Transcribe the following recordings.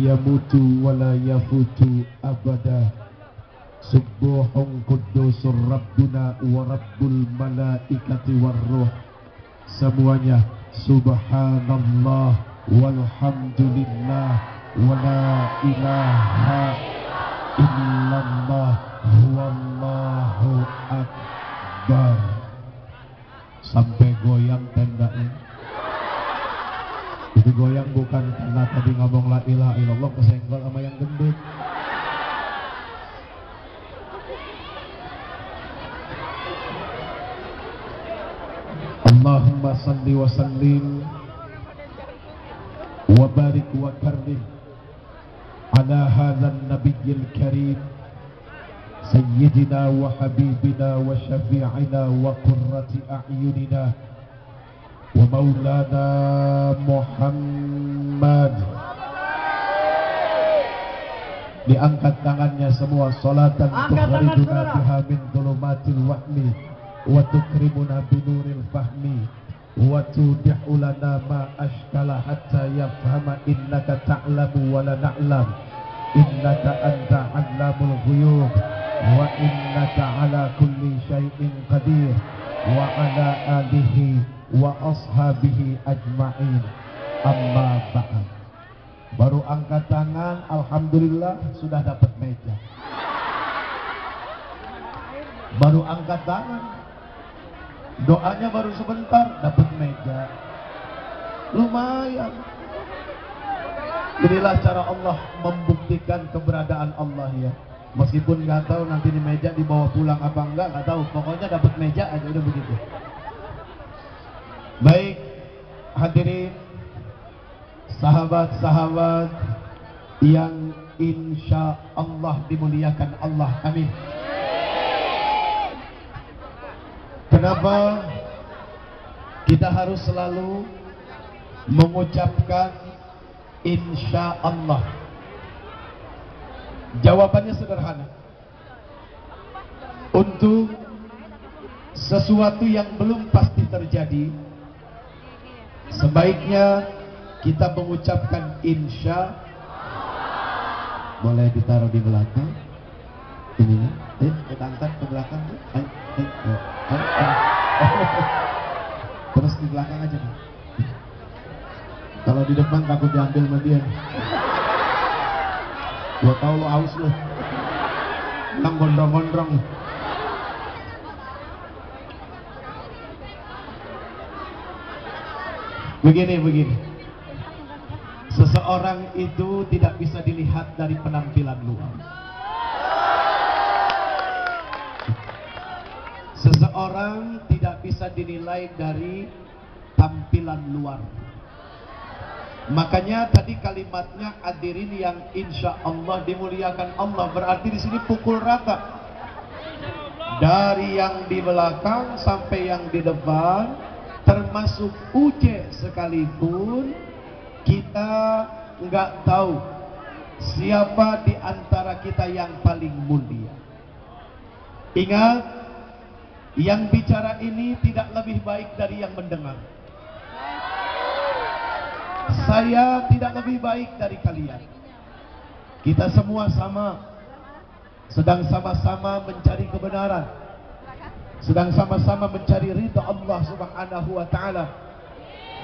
yamutu wa la yafutu abada. Subuhun kudusur Rabbuna wa Rabbul malaikati warruh. Semuanya subhanallah walhamdulillah wa la ilaha illallah wallahu akbar. Sampai goyang tenda ini. Itu goyang bukan karena tadi ngomong la ilaha illallah kesenggol sama yang gendut. Allahumma salli wa sallim wa barik wa karrim ala hadzal nabiyil karim sayyidina wa habibina wa syafi'ina wa qurrati a'yunina wa maulana Muhammad. Diangkat tangannya semua. Salatan tukhrijuna biha min dhulumatil wahmi wa tukrimuna binuril fahmi wa tudihu lana ma ashkala hatta yafhama innaka ta'lamu wa la na'lam innaka anta 'allamul ghuyub wa innaka 'ala kulli syai'in qadir wa 'ala alihi wa ashabihi ajma'in. Amma ba'd. Baru angkat tangan, alhamdulillah sudah dapat meja. Baru angkat tangan, doanya baru sebentar dapat meja. Lumayan. Inilah cara Allah membuktikan keberadaan Allah ya. Meskipun nggak tahu nanti di meja dibawa pulang apa enggak, nggak tahu. Pokoknya dapat meja aja, udah begitu. Baik, hadirin, sahabat-sahabat yang insya Allah dimuliakan Allah, amin. Kenapa kita harus selalu mengucapkan insya Allah? Jawabannya sederhana. Untuk sesuatu yang belum pasti terjadi, sebaiknya kita mengucapkan insya. Boleh ditaruh di belakang. Ini, kita angkat ke belakang. Terus di belakang aja nih. Kalau di depan takut diambil sama dia. Gua tahu lo aus lo. Yang gondrong-gondrong. Begini. Seseorang itu tidak bisa dilihat dari penampilan luar. Seseorang tidak bisa dinilai dari tampilan luar. Makanya tadi kalimatnya hadirin yang insya Allah dimuliakan Allah, berarti di sini pukul rata. Dari yang di belakang sampai yang di depan, termasuk uje sekalipun, kita nggak tahu siapa di antara kita yang paling mulia. Ingat, yang bicara ini tidak lebih baik dari yang mendengar. Saya tidak lebih baik dari kalian. Kita semua sama, sedang sama-sama mencari kebenaran, sedang sama-sama mencari ridha Allah Subhanahu wa ta'ala,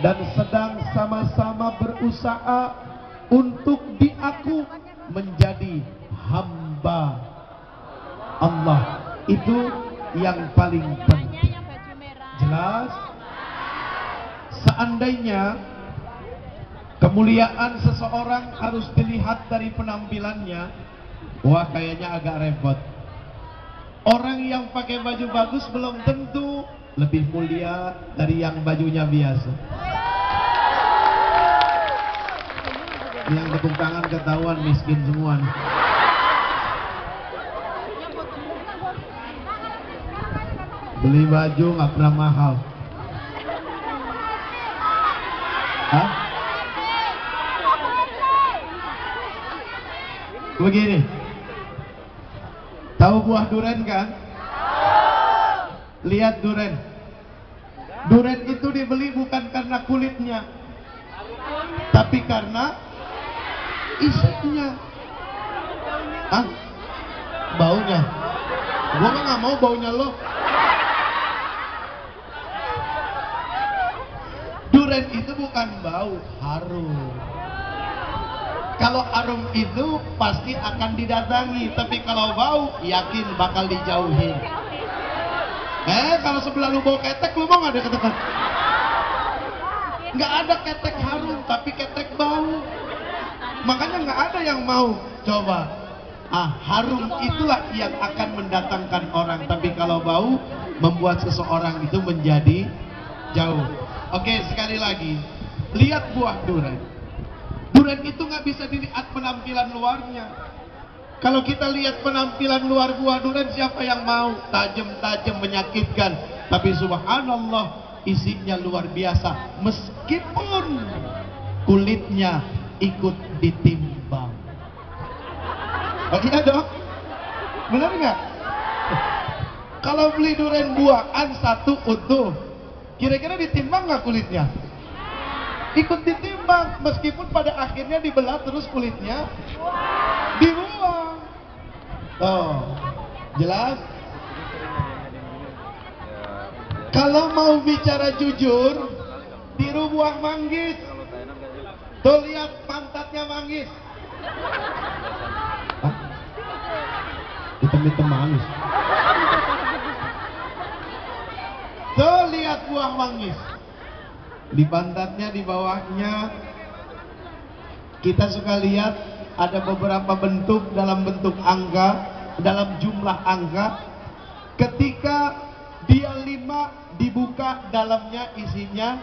dan sedang sama-sama berusaha untuk diaku menjadi hamba Allah. Itu yang paling penting. Jelas? Seandainya kemuliaan seseorang harus dilihat dari penampilannya, wah kayaknya agak repot. Orang yang pakai baju bagus belum tentu lebih mulia dari yang bajunya biasa. Yang tepuk tangan ketahuan miskin semua nih. Beli baju nggak pernah mahal. Hah? Begini, tahu buah duren kan? Lihat duren. Duren itu dibeli bukan karena kulitnya, tapi karena isinya. Ah, baunya. Gua mah nggak mau baunya lo. Duren itu bukan bau, harum. Kalau harum itu pasti akan didatangi, tapi kalau bau yakin bakal dijauhin. Kalau sebelah lu bau ketek, lu mau nggak deket-deket? Nggak ada ketek harum, tapi ketek bau. Makanya nggak ada yang mau. Coba, harum itulah yang akan mendatangkan orang, tapi kalau bau membuat seseorang itu menjadi jauh. Oke, sekali lagi, lihat buah durian. Durian itu nggak bisa dilihat penampilan luarnya. Kalau kita lihat penampilan luar buah durian, siapa yang mau? Tajam-tajam, menyakitkan. Tapi subhanallah, isinya luar biasa. Meskipun kulitnya ikut ditimbang. Oh iya dong? Benar nggak? Kalau beli durian buahan satu utuh, kira-kira ditimbang nggak kulitnya? Ikut ditimbang, meskipun pada akhirnya dibelah terus kulitnya dibuang. Oh, jelas? Kalau mau bicara jujur, tiru buah manggis. Tuh lihat pantatnya manggis. Hitam-hitam manggis. Tuh lihat buah manggis. Di pantatnya, di bawahnya, kita suka lihat ada beberapa bentuk dalam bentuk angka, dalam jumlah angka. Ketika dia 5, dibuka dalamnya isinya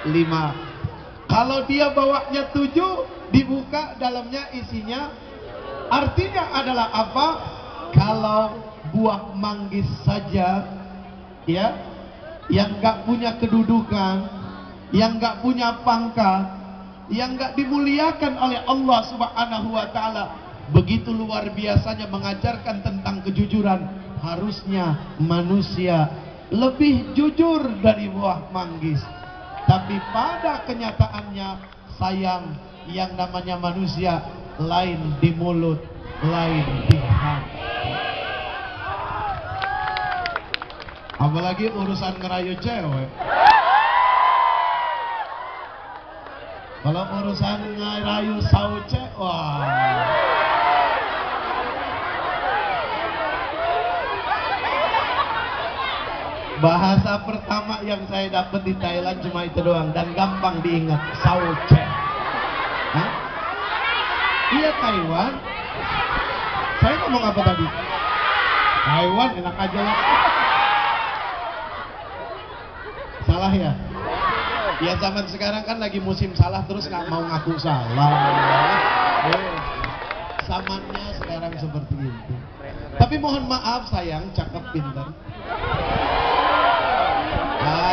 5. Kalau dia bawahnya 7, dibuka dalamnya isinya. Artinya adalah apa? Kalau buah manggis saja, ya, yang nggak punya kedudukan, yang nggak punya pangkat, yang nggak dimuliakan oleh Allah Subhanahu wa Ta'ala, begitu luar biasanya mengajarkan tentang kejujuran. Harusnya manusia lebih jujur dari buah manggis. Tapi pada kenyataannya, sayang, yang namanya manusia lain di mulut, lain di hati. Apalagi urusan ngerayu cewek. Kalau urusan ngerayu sauce, wah. Bahasa pertama yang saya dapat di Thailand cuma itu doang, dan gampang diingat, sauce. Hah? Iya, Taiwan. Saya ngomong apa tadi? Taiwan, enak aja lah. Salah ya? Ya zaman sekarang kan lagi musim salah, terus nggak mau ngaku salah. Zamannya sekarang seperti itu. Tapi mohon maaf sayang, cakep pintar.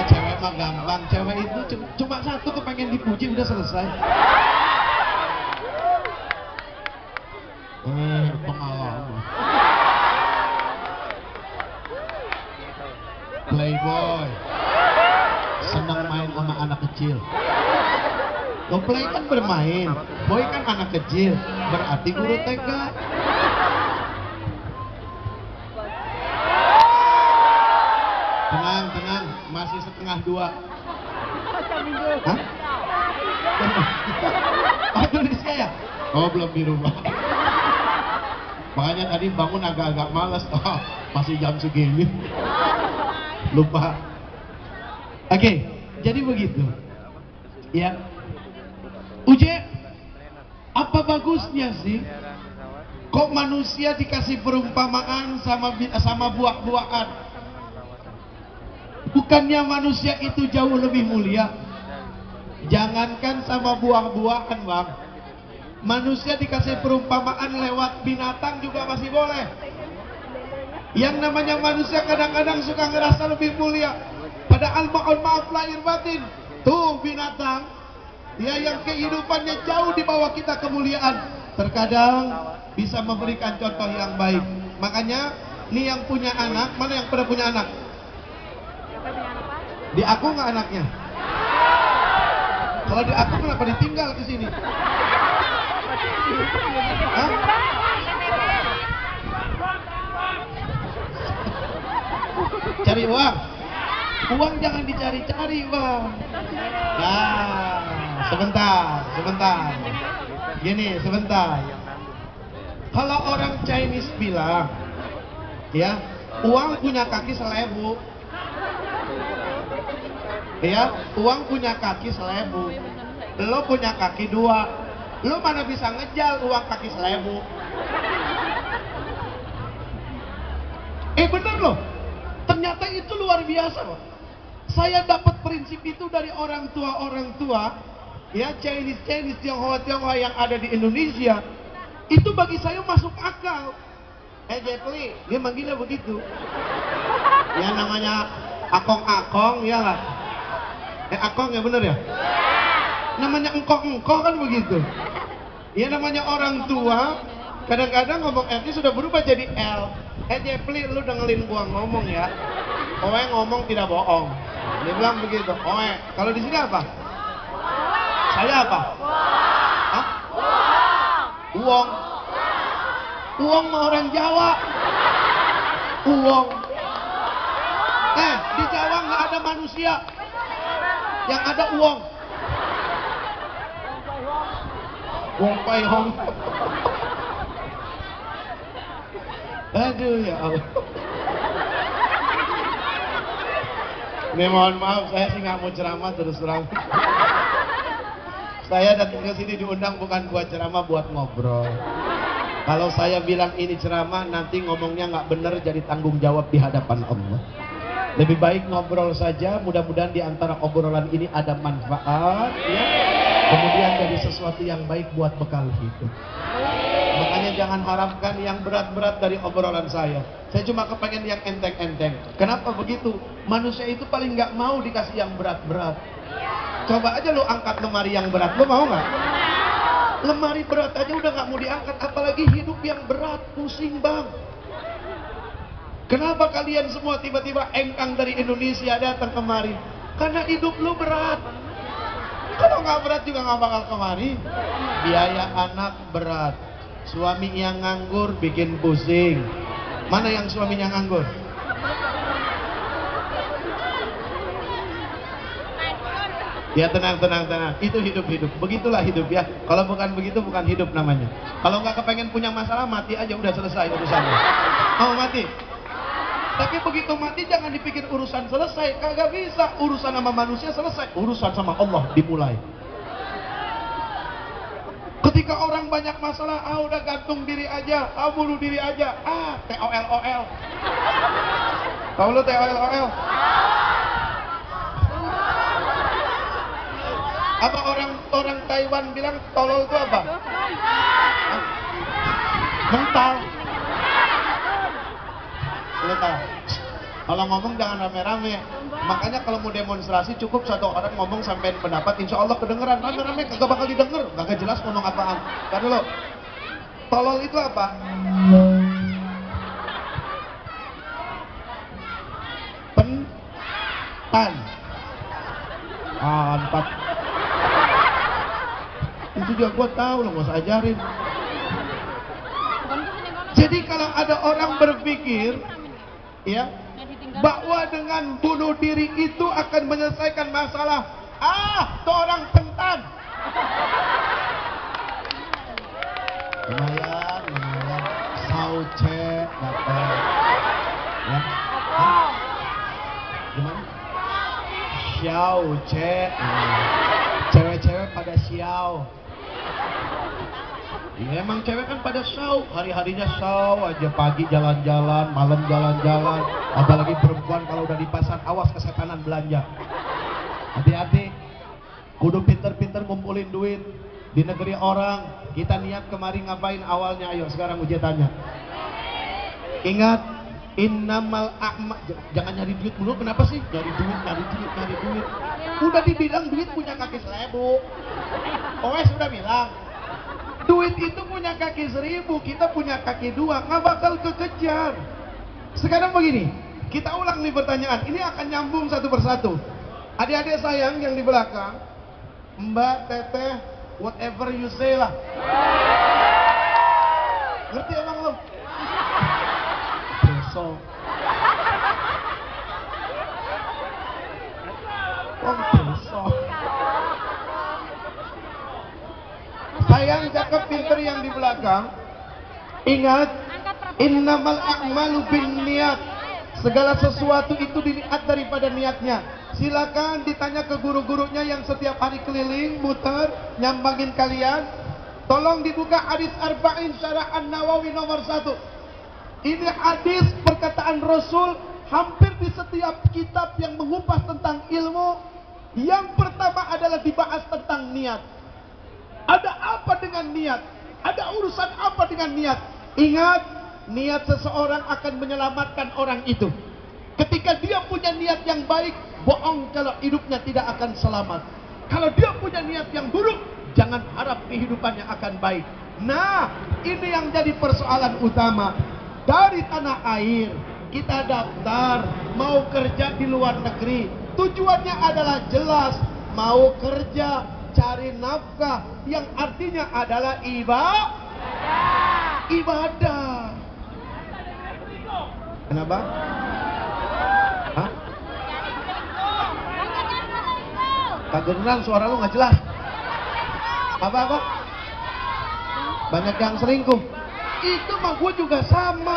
Cewek mah gampang. Cewek itu cuma satu, kepengen dipuji udah selesai. Pengalaman. Playboy. Senang main sama anak kecil. Play kan bermain, boy kan anak kecil, berarti guru TK. Tenang, tenang, masih 1:30. Hah? Indonesia ya? Oh, belum di rumah. Makanya tadi bangun agak-agak malas. Oh, masih jam segini. Lupa. Oke, jadi begitu. Ya. Uje, apa bagusnya sih? Kok manusia dikasih perumpamaan sama buah-buahan? Bukannya manusia itu jauh lebih mulia? Jangankan sama buah-buahan, Bang. Manusia dikasih perumpamaan lewat binatang juga masih boleh. Yang namanya manusia kadang-kadang suka ngerasa lebih mulia. Padahal mohon maaf lahir batin, tuh binatang, ya, yang kehidupannya jauh di bawah kita kemuliaan, terkadang bisa memberikan contoh yang baik. Makanya nih yang punya anak, mana yang pernah punya anak? Di aku nggak anaknya? Kalau di aku kenapa ditinggal ke sini? Hah? Cari uang. Uang jangan dicari-cari, Bang. Nah, sebentar. Gini, sebentar. Kalau orang Chinese bilang, ya, uang punya kaki 1000. Ya, uang punya kaki 1000. Lo punya kaki 2. Lo mana bisa ngejal uang kaki 1000? Bener loh. Ternyata itu luar biasa loh. Saya dapat prinsip itu dari orang tua, ya, Chinese, Tionghoa yang ada di Indonesia. Itu bagi saya masuk akal. Jepli, dia manggilnya begitu. Ya namanya akong-akong, ya lah. Akong ya bener ya? Namanya engkong-engkong kan begitu. Ya namanya orang tua, kadang-kadang ngomong F sudah berubah jadi L. Jepli, lu dengerin gua ngomong ya. Oe ngomong tidak bohong. Dia bilang begitu. Oe, kalau di sini apa? Saya apa? Hah? Uong. Uong mah orang Jawa. Uong. Di Jawa nggak ada manusia. Yang ada uong. Uong pai hong. Aduh ya Allah. Ini mohon maaf, saya sih nggak mau ceramah terus terang. Saya datang ke sini diundang bukan buat ceramah, buat ngobrol. Kalau saya bilang ini ceramah, nanti ngomongnya nggak bener, jadi tanggung jawab di hadapan Allah. Lebih baik ngobrol saja, mudah-mudahan di antara obrolan ini ada manfaat, ya. Kemudian jadi sesuatu yang baik buat bekal hidup. Makanya jangan harapkan yang berat-berat dari obrolan saya. Saya cuma kepengen yang enteng-enteng. Kenapa begitu? Manusia itu paling nggak mau dikasih yang berat-berat. Coba aja lo angkat lemari yang berat, lo mau nggak? Lemari berat aja udah nggak mau diangkat, apalagi hidup yang berat, pusing bang. Kenapa kalian semua tiba-tiba engkang dari Indonesia datang kemari? Karena hidup lo berat. Kalau nggak berat juga nggak bakal kemari. Biaya anak berat. Suami yang nganggur bikin pusing. Mana yang suaminya nganggur? Ya tenang. Itu hidup. Begitulah hidup ya. Kalau bukan begitu bukan hidup namanya. Kalau nggak kepengen punya masalah, mati aja udah selesai urusannya. Mau mati? Tapi begitu mati jangan dipikir urusan selesai. Kagak bisa. Urusan sama manusia selesai. Urusan sama Allah dimulai. Ketika orang banyak masalah, udah gantung diri aja, bunuh diri aja, TOL. Tahu lu TOL? Apa orang Taiwan bilang tolol itu apa? Mental. Lu tahu? Kalau ngomong jangan rame-rame. Makanya kalau mau demonstrasi cukup satu orang ngomong sampai pendapat, insya Allah kedengeran. Rame-rame kagak bakal didengar, kagak jelas ngomong apaan. Kan dulu, tolol itu apa? Pentan. Empat. Itu juga gue tahu loh, gak usah ajarin. Jadi kalau ada orang berpikir, ya, bahwa dengan bunuh diri itu akan menyelesaikan masalah, itu orang pentan. Lumayan. Sauce dapat. Ya. Gimana? Sauce. Cewek-cewek pada siau. Ya, emang cewek kan pada show, hari-harinya show aja, pagi jalan-jalan, malam jalan-jalan, apalagi perempuan kalau udah di pasar, awas kesetanan belanja. Hati-hati, kudu pinter-pinter ngumpulin duit di negeri orang. Kita niat kemari ngapain awalnya? Ayo sekarang uji tanya. Ingat, innamal a'mal, jangan nyari duit dulu. Kenapa sih? Nyari duit. Udah dibilang duit punya kaki 1000. Sudah bilang. Duit itu punya kaki 1000, kita punya kaki 2, nggak bakal kekejar. Sekarang begini, kita ulang nih pertanyaan, ini akan nyambung satu persatu. Adik-adik sayang yang di belakang, Mbak, Teteh, whatever you say lah. Ngerti emang lo? Besok. Oh, besok. Sayang cakep pinter yang di belakang. Ingat, innamal a'malu binniyat. Segala sesuatu itu dilihat daripada niatnya. Silakan ditanya ke guru-gurunya yang setiap hari keliling, muter, nyambangin kalian. Tolong dibuka hadis Arba'in Syarah An-Nawawi nomor 1. Ini hadis perkataan Rasul hampir di setiap kitab yang mengupas tentang ilmu. Yang pertama adalah dibahas tentang niat. Ada apa dengan niat? Ada urusan apa dengan niat? Ingat, niat seseorang akan menyelamatkan orang itu. Ketika dia punya niat yang baik, bohong kalau hidupnya tidak akan selamat. Kalau dia punya niat yang buruk, jangan harap kehidupannya akan baik. Nah, ini yang jadi persoalan utama. Dari tanah air, kita daftar, mau kerja di luar negeri. Tujuannya adalah jelas, mau kerja, cari nafkah, yang artinya adalah ibadah. Kenapa? Hah? Kedengeran suara lu nggak jelas. Apa? Banyak yang selingkuh. Itu mah gue juga sama.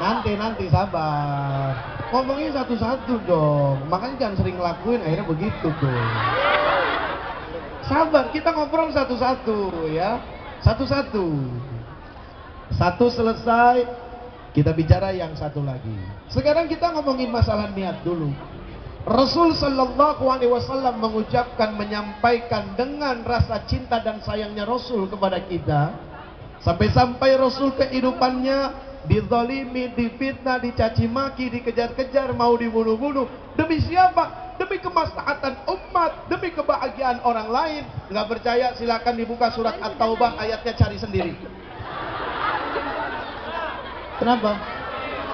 Nanti sabar. Ngomongin satu-satu dong. Makanya jangan sering ngelakuin, akhirnya begitu tuh. Sabar, kita ngobrol satu-satu ya. Satu-satu. Satu selesai, kita bicara yang satu lagi. Sekarang kita ngomongin masalah niat dulu. Rasul sallallahu alaihi wasallam mengucapkan, menyampaikan dengan rasa cinta dan sayangnya Rasul kepada kita. Sampai-sampai Rasul kehidupannya dizalimi, difitnah, dicaci maki, dikejar-kejar, mau dibunuh-bunuh. Demi siapa? Demi kemaslahatan umat, demi kebahagiaan orang lain. Nggak percaya silakan dibuka surat At-Taubah, ayatnya cari sendiri. Kenapa?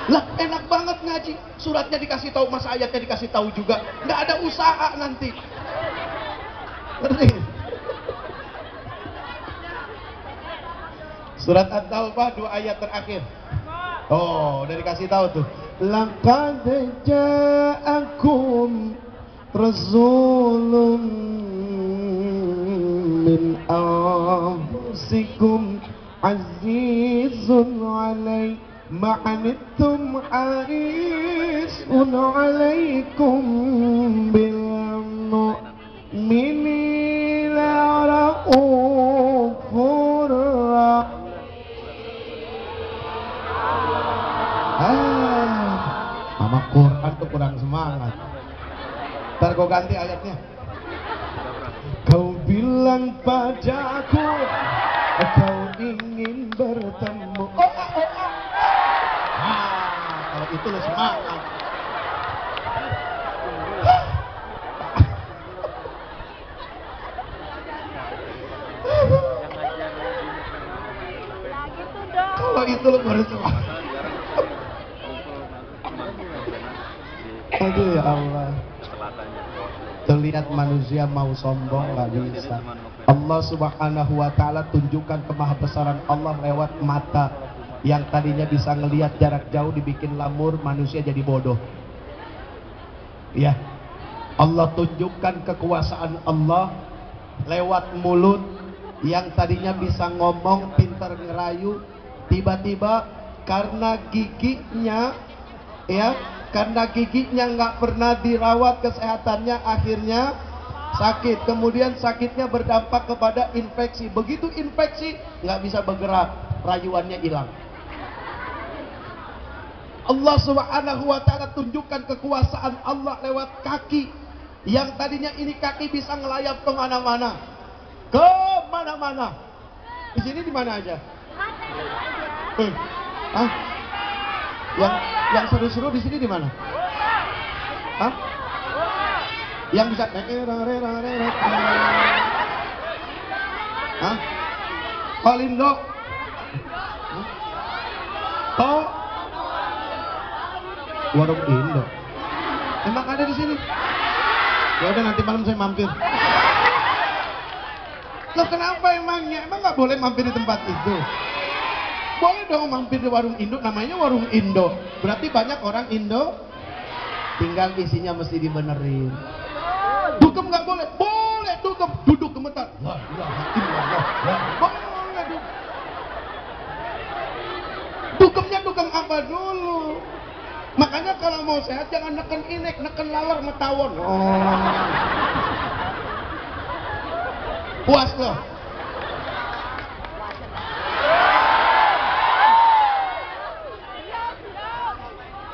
Lah enak banget ngaji, suratnya dikasih tahu, masa ayatnya dikasih tahu juga. Nggak ada usaha nanti. Ngerti? Surat At-Taubah 2 ayat terakhir. Oh, udah dikasih tahu tuh. Laqad ja'akum rasulun min anfusikum azizun 'alaihi ma'anittum harisun 'alaikum bil mu'minina raufur rahim. Sama Quran tuh kurang semangat. Ntar kau ganti ayatnya. Kau bilang padaku, kau ingin bertemu. Kalau itu lo semangat. Kalau itu lo baru semangat. Aduh ya Allah. Terlihat manusia mau sombong nggak bisa. Allah Subhanahu wa Ta'ala tunjukkan kemahabesaran Allah lewat mata yang tadinya bisa ngelihat jarak jauh dibikin lamur, manusia jadi bodoh. Ya, Allah tunjukkan kekuasaan Allah lewat mulut yang tadinya bisa ngomong, pintar ngerayu, tiba-tiba karena giginya, ya, karena giginya nggak pernah dirawat kesehatannya, akhirnya sakit. Kemudian sakitnya berdampak kepada infeksi. Begitu infeksi nggak bisa bergerak, rayuannya hilang. Allah Subhanahu wa Ta'ala tunjukkan kekuasaan Allah lewat kaki yang tadinya ini kaki bisa ngelayap kemana-mana, kemana-mana. Di sini di mana aja? Yang seru-seru di sini di mana? Hah? Yang bisa Hah? Kolindo? Oh, warung Indo. Emang ada di sini? Ya udah nanti malam saya mampir. Loh kenapa emangnya? Emang nggak boleh mampir di tempat itu? Boleh dong mampir di warung Indo, namanya warung Indo. Berarti banyak orang Indo, tinggal isinya mesti dibenerin. Dugem nggak boleh? Boleh dugem, duduk gemetar. La ilaha illallah. Boleh dugem. Dugemnya dugem apa dulu? Makanya kalau mau sehat jangan neken inek, neken laler metawon. Oh. Puas loh.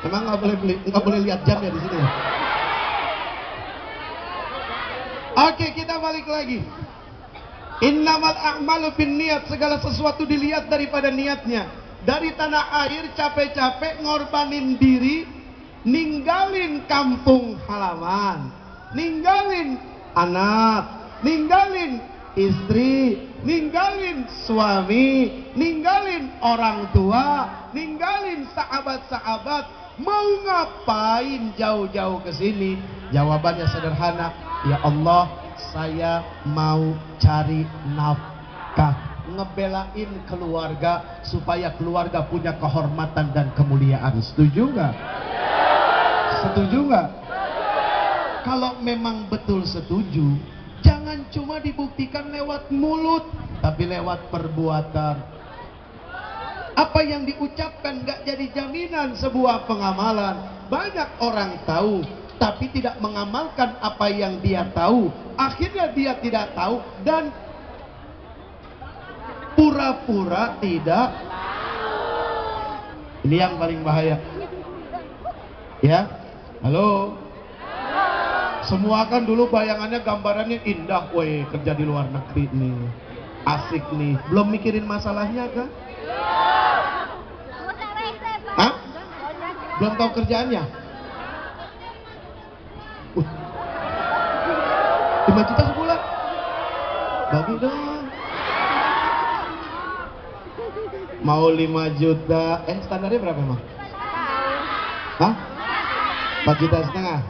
Emang nggak boleh lihat jam ya di sini. Oke, kita balik lagi. Innamal a'malu binniyat, segala sesuatu dilihat daripada niatnya. Dari tanah air capek-capek ngorbanin diri, ninggalin kampung halaman, ninggalin anak, ninggalin istri, ninggalin suami, ninggalin orang tua, ninggalin sahabat-sahabat. Mau ngapain jauh-jauh ke sini? Jawabannya sederhana, ya Allah, saya mau cari nafkah, ngebelain keluarga supaya keluarga punya kehormatan dan kemuliaan. Setuju nggak? Setuju nggak? Kalau memang betul setuju, jangan cuma dibuktikan lewat mulut, tapi lewat perbuatan. Apa yang diucapkan gak jadi jaminan sebuah pengamalan. Banyak orang tahu, tapi tidak mengamalkan apa yang dia tahu. Akhirnya dia tidak tahu dan pura-pura tidak. Ini yang paling bahaya. Ya, halo. Semua kan dulu bayangannya, gambarannya indah. Woi, kerja di luar negeri nih, asik nih. Belum mikirin masalahnya kan? Hah? Belum tahu kerjaannya? 5 juta sebulan? Bagi dong. Mau 5 juta, standarnya berapa emang? Hah? 4,5 juta?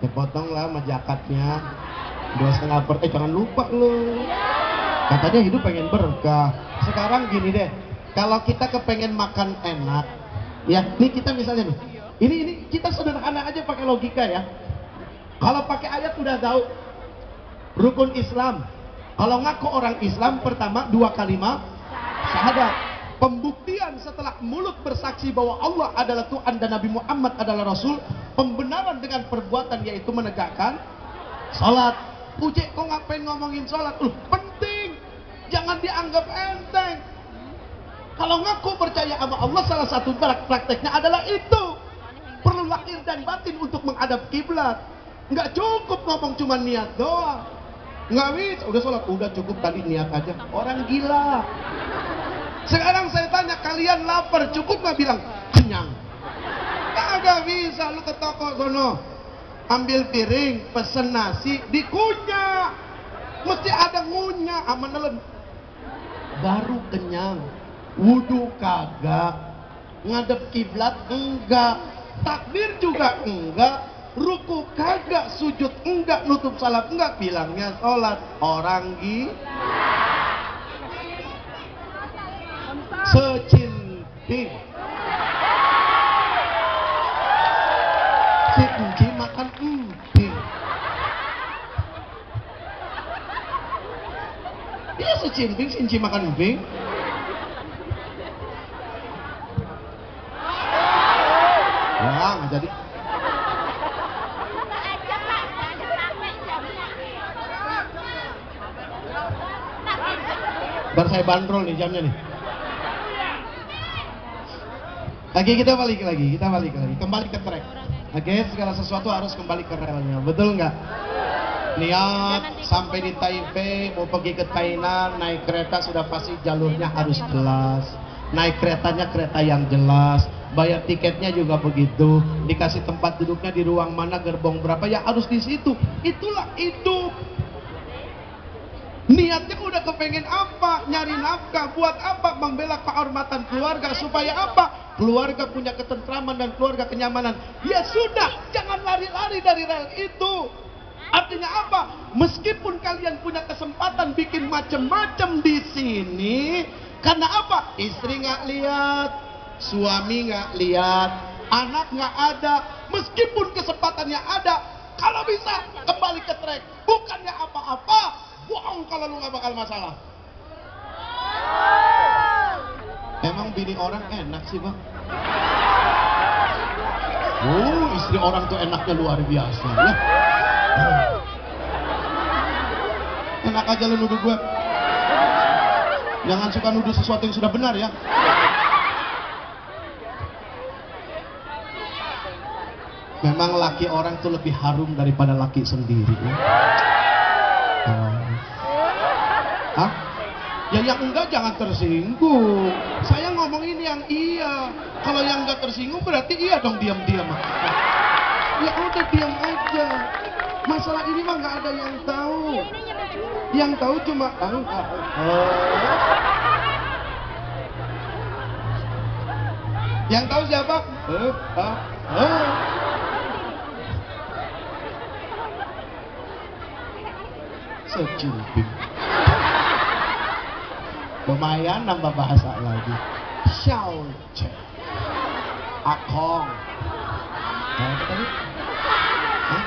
Ya potong lah sama jakatnya 2,5%. Jangan lupa lu. Katanya hidup pengen berkah. Sekarang gini deh, kalau kita kepengen makan enak, ya, nih kita misalnya nih, ini kita sederhana aja pakai logika ya. Kalau pakai ayat udah tahu rukun Islam. Kalau ngaku orang Islam, pertama 2 kalimat syahadat. Pembuktian setelah mulut bersaksi bahwa Allah adalah Tuhan dan Nabi Muhammad adalah Rasul. Pembenaran dengan perbuatan yaitu menegakkan salat. Uje kok ngapain ngomongin salat? Penting, jangan dianggap enteng. Kalau ngaku percaya sama Allah, salah satu prakteknya adalah itu. Perlu lahir dan batin untuk menghadap kiblat. Nggak cukup ngomong cuma niat doang. Nggak bisa, udah sholat, udah cukup tadi niat aja. Orang gila. Sekarang saya tanya, kalian lapar, cukup nggak bilang kenyang? Nggak bisa, lu ke toko sono, ambil piring, pesen nasi, dikunyah. Mesti ada ngunyah sama nelen. Baru kenyang. Wudu kagak, ngadep kiblat enggak, takbir juga enggak, ruku kagak, sujud enggak, nutup salat enggak, bilangnya sholat. Orang gila. Secimping. Si Enci makan emping. Iya secimping, si Enci makan emping. Wah, nggak jadi. Baru saya bandrol nih jamnya nih. Oke, kita balik lagi, kembali ke track. Oke, segala sesuatu harus kembali ke relnya, betul nggak? Niat sampai di Taipei, mau pergi ke Thailand, naik kereta sudah pasti jalurnya harus jelas. Naik keretanya kereta yang jelas, bayar tiketnya juga begitu, dikasih tempat duduknya di ruang mana, gerbong berapa, ya harus di situ. Itulah hidup. Niatnya udah kepengen apa? Nyari nafkah. Buat apa? Membela kehormatan keluarga. Supaya apa? Keluarga punya ketentraman dan keluarga kenyamanan. Ya sudah, jangan lari-lari dari rel itu. Artinya apa? Meskipun kalian punya kesempatan bikin macam-macam di sini, karena apa? Istri nggak lihat, suami nggak lihat, anak nggak ada. Meskipun kesempatannya ada, kalau bisa kembali ke track. Bukannya apa-apa, bohong kalau lu nggak bakal masalah. Emang bini orang enak sih, Bang? Istri orang tuh enaknya luar biasa ya. Enak aja lu nuduh gue. Jangan suka nuduh sesuatu yang sudah benar ya. Memang laki orang tuh lebih harum daripada laki sendiri ya. Hah? Ya yang enggak jangan tersinggung. Saya ngomongin yang iya. Kalau yang enggak tersinggung berarti iya dong, diam-diam. Ya udah diam aja. Masalah ini mah nggak ada yang tahu. Yang tahu cuma yang tahu siapa? Secuping. Lumayan nambah bahasa lagi. Xiaoce, akong. Apa tadi? Hah?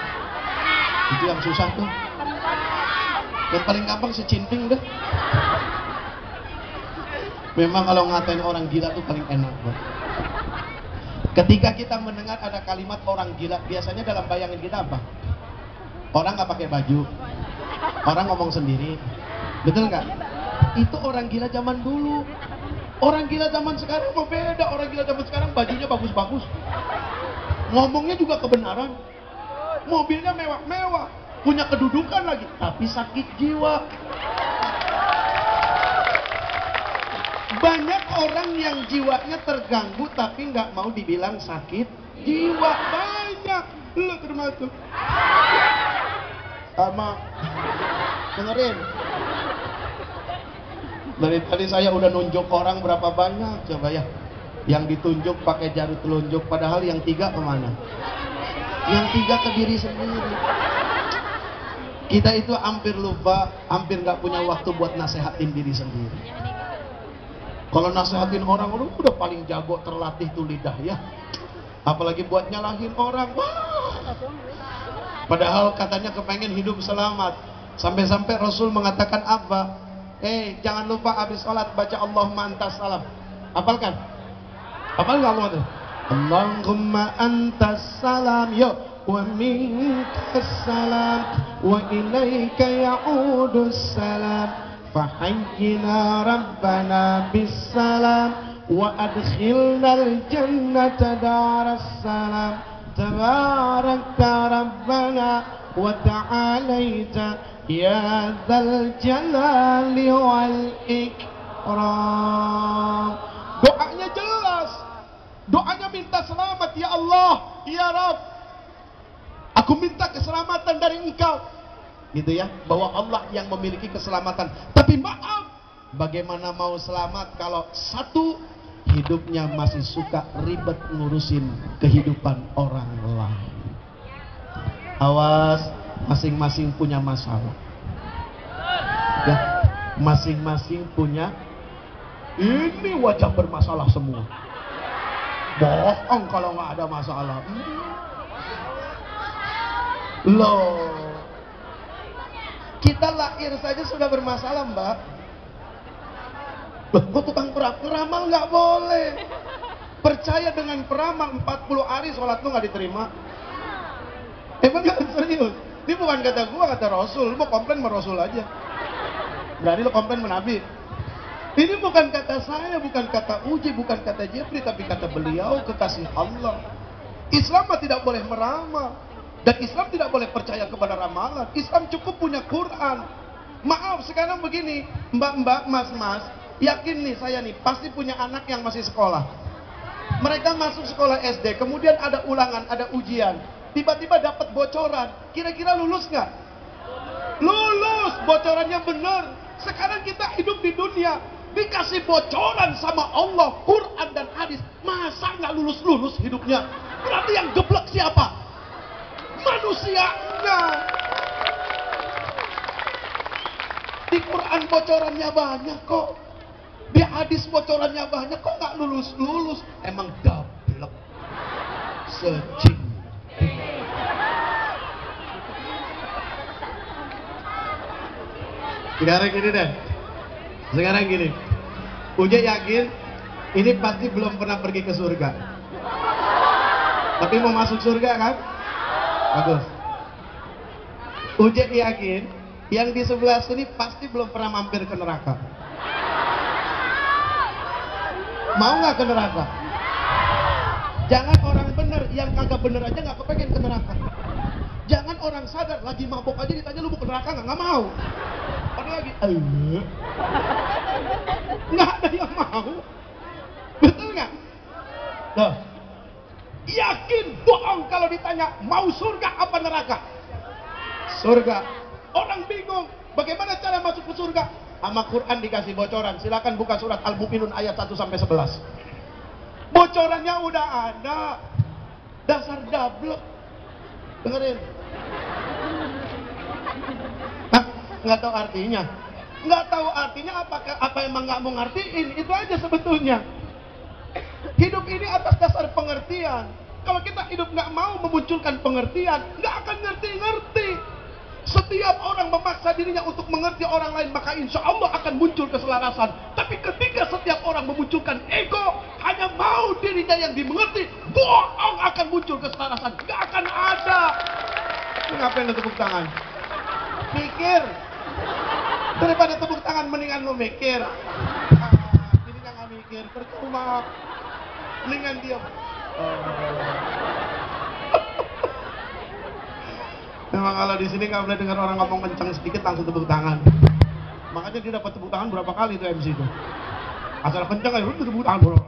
Itu yang susah tuh. Yang paling gampang secimping deh. Memang kalau ngatain orang gila tuh paling enak, Bang. Ketika kita mendengar ada kalimat orang gila, biasanya dalam bayangan kita apa? Orang nggak pakai baju, orang ngomong sendiri, betul nggak? Itu orang gila zaman dulu. Orang gila zaman sekarang mau beda. Orang gila zaman sekarang bajunya bagus-bagus, ngomongnya juga kebenaran, mobilnya mewah-mewah, punya kedudukan lagi, tapi sakit jiwa. Banyak orang yang jiwanya terganggu tapi nggak mau dibilang sakit jiwa. Banyak, lu termasuk. Sama, dengerin. Dari tadi saya udah nunjuk orang berapa banyak, coba ya. Yang ditunjuk pakai jari telunjuk, padahal yang 3 kemana? Yang 3 ke diri sendiri. Kita itu hampir lupa, hampir nggak punya waktu buat nasehatin diri sendiri. Kalau nasehatin orang, udah paling jago, terlatih tuh lidah ya. Apalagi buat nyalahin orang. Wah. Padahal katanya kepengen hidup selamat. Sampai-sampai Rasul mengatakan apa? Jangan lupa habis sholat baca Allahumma antas salam. Hafalkan? Hafal nggak Allah tuh? Allahumma antas salam, yuk. Wa minkas salam, wa ilaika ya'udus salam. Fahayyina rabbana bis salam, wa adkhilnal jannata daras salam. Tabarakta rabbana wa ta'alaita ya dzal jalali wal ikram. Doanya jelas. Doanya minta selamat, ya Allah, ya Rabb, aku minta keselamatan dari Engkau. Gitu ya, bahwa Allah yang memiliki keselamatan. Tapi maaf, bagaimana mau selamat kalau satu, hidupnya masih suka ribet ngurusin kehidupan orang lain. Awas, masing-masing punya masalah ya, masing-masing punya. Ini wajah bermasalah semua. Bohong kalau nggak ada masalah. Loh, kita lahir saja sudah bermasalah, Mbak. Kok tukang peramal nggak boleh? Percaya dengan peramal 40 hari sholat lu nggak diterima. Emang gak serius? Ini bukan kata gua, kata Rasul. Lu mau komplain sama Rasul aja. Berarti lu komplain sama Nabi. Ini bukan kata saya, bukan kata Uji, bukan kata Jeffrey, tapi kata beliau, kekasih Allah. Islam tidak boleh meramal. Dan Islam tidak boleh percaya kepada ramalan. Islam cukup punya Quran. Maaf, sekarang begini, mbak-mbak, mas-mas, yakin nih saya nih, pasti punya anak yang masih sekolah. Mereka masuk sekolah SD, kemudian ada ulangan, ada ujian. Tiba-tiba dapat bocoran, kira-kira lulus nggak? Lulus, bocorannya benar. Sekarang kita hidup di dunia, dikasih bocoran sama Allah, Quran dan hadis, masa nggak lulus-lulus hidupnya? Berarti yang geblek siapa? Manusianya. Quran bocorannya banyak kok. Di hadis bocorannya banyak kok nggak lulus. Emang gablek. Secing. Sekarang gini deh. Sekarang gini. Uje yakin ini pasti belum pernah pergi ke surga. Tapi mau masuk surga kan? Bagus. Uje yakin yang di sebelah sini pasti belum pernah mampir ke neraka. Mau nggak ke neraka? Jangan orang bener, yang kagak bener aja nggak kepengen ke neraka. Jangan orang sadar lagi mabok aja ditanya lu mau ke neraka nggak mau. Padahal lagi, nggak ada yang mau. Betul nggak? Loh, yakin bohong kalau ditanya mau surga apa neraka? Surga. Orang bingung bagaimana cara masuk ke surga. Sama Quran dikasih bocoran. Silakan buka surat Al-Mu'minun ayat 1 sampai 11. Bocorannya udah ada. Dasar dablek. Dengerin. Hah? Nggak tahu artinya. Nggak tahu artinya apa emang nggak mau ngertiin. Itu aja sebetulnya. Hidup ini atas dasar pengertian. Kalau kita hidup nggak mau memunculkan pengertian, nggak akan ngerti-ngerti. Setiap orang memaksa dirinya untuk mengerti orang lain, maka insya Allah akan muncul keselarasan. Tapi ketika setiap orang memunculkan ego, hanya mau dirinya yang dimengerti, bohong akan muncul keselarasan. Gak akan ada. Ngapain lu tepuk tangan? Pikir. Daripada tepuk tangan, mendingan lu mikir. Ini gak mikir, percuma. Mendingan diam. Memang kalau di sini nggak boleh dengar orang ngomong kencang sedikit langsung tepuk tangan. Makanya dia dapat tepuk tangan berapa kali itu MC itu. Asal kencang aja, tepuk tangan bro.